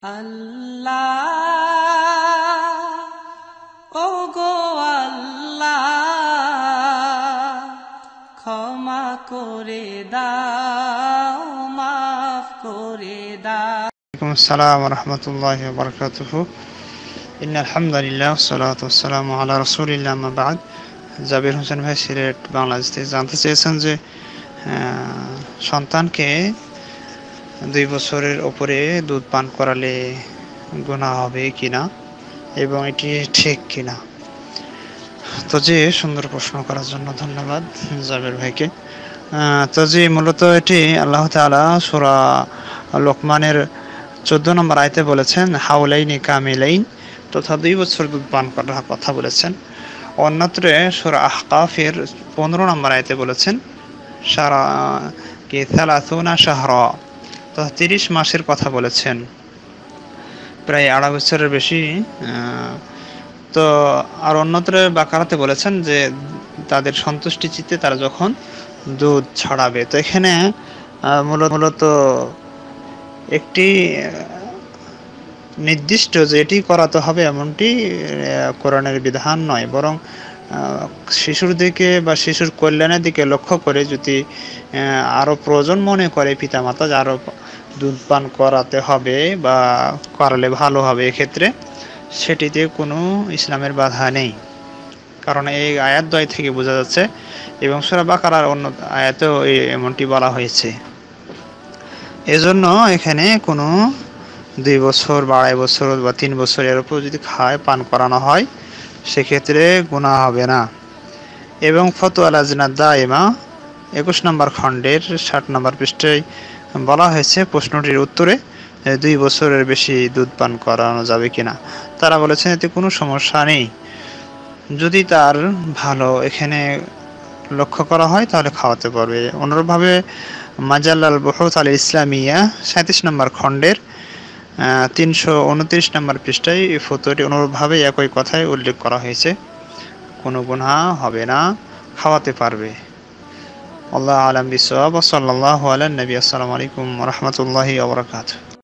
আল্লাহ ও গো আল্লাহ ক্ষমা করে দাও মাফ করে দাও। ওয়ালাইকুম আসসালাম ওয়া রাহমাতুল্লাহি ওয়া বারাকাতুহু। ইন্নাল হামদুলিল্লাহ ওয়াসসালাতু ওয়াসসালামু আলা রাসূলিল্লাহ আম্মা বা'দ। জাবির হোসেন ভাই সিলেট বাংলাদেশ থেকে জানতে চেয়েছেন যে সন্তানকে 2 বছরের উপরে দুধ পান করালে গুনাহ হবে কিনা এবং এটি ঠিক কিনা। তো যে সুন্দর প্রশ্ন করার জন্য ধন্যবাদ জাবির ভাইকে। তো যে মূলত এটি আল্লাহ তাআলা সূরা লোকমানের 14 নম্বর আয়াতে বলেছেন হাওলাইনি কামিলাইন, তথা 2 বছর দুধ পান করার কথা বলেছেন। অন্যত্রে সূরা আহকাফের 15 নম্বর আয়াতে বলেছেন সারা কে সালাসুনা শাহরা, তথা 30 মাসের কথা বলেছেন, প্রায় 2.5 বছরের বেশি। তো আর অন্যত্রে বাকারাতে বলেছেন যে তাদের সন্তুষ্টি চিত্তে তারা যখন দুধ ছড়াবে। তো এখানে মূলত একটি নির্দিষ্ট যে এটি করাতে হবে এমনটি কোরআনের বিধান নয়, বরং শিশুর দিকে বা শিশুর কল্যাণের দিকে লক্ষ্য করে যদি আরও প্রয়োজন মনে করে পিতামাতা যে আরও দুধ পান করাতে হবে বা করালে ভালো হবে, এক্ষেত্রে সেটিতে কোনো ইসলামের বাধা নেই। কারণ এই আয়াত দ্বয় থেকে বোঝা যাচ্ছে এবং সূরা বাকারার অন্য আয়াতেও এমনটি বলা হয়েছে। এজন্য এখানে কোনো 2 বছর বা 2.5 বছর বা 3 বছর এর উপর যদি পান করানো হয় সেক্ষেত্রে গুনাহ হবে না। এবং ফতোয়া লাজনা দায়েমা 21 নম্বর খণ্ডের 60 নম্বর পৃষ্ঠায় বলা হয়েছে প্রশ্নটির উত্তরে 2 বছরের বেশি দুধ পান করানো যাবে কিনা। তারা বলেছেন এতে কোনো সমস্যা নেই, যদি তার ভালো এখানে লক্ষ্য করা হয় তাহলে খাওয়াতে পারবে। অনুরূপভাবে মাজাল্লাল বুহুত আল ইসলামিয়া 37 নম্বর খণ্ডের 329 নম্বর পৃষ্ঠায় এই ফতোয়াটি অনুরূপভাবে একই কথায় উল্লেখ করা হয়েছে, কোনো গুনাহ হবে না, খাওয়াতে পারবে। আল্লাহ আলাম বিসওয়াব। সাল্লাল্লাহু আলা নবী। আসসালামু আলাইকুম ওয়া রাহমাতুল্লাহি ওয়া বারাকাতুহু।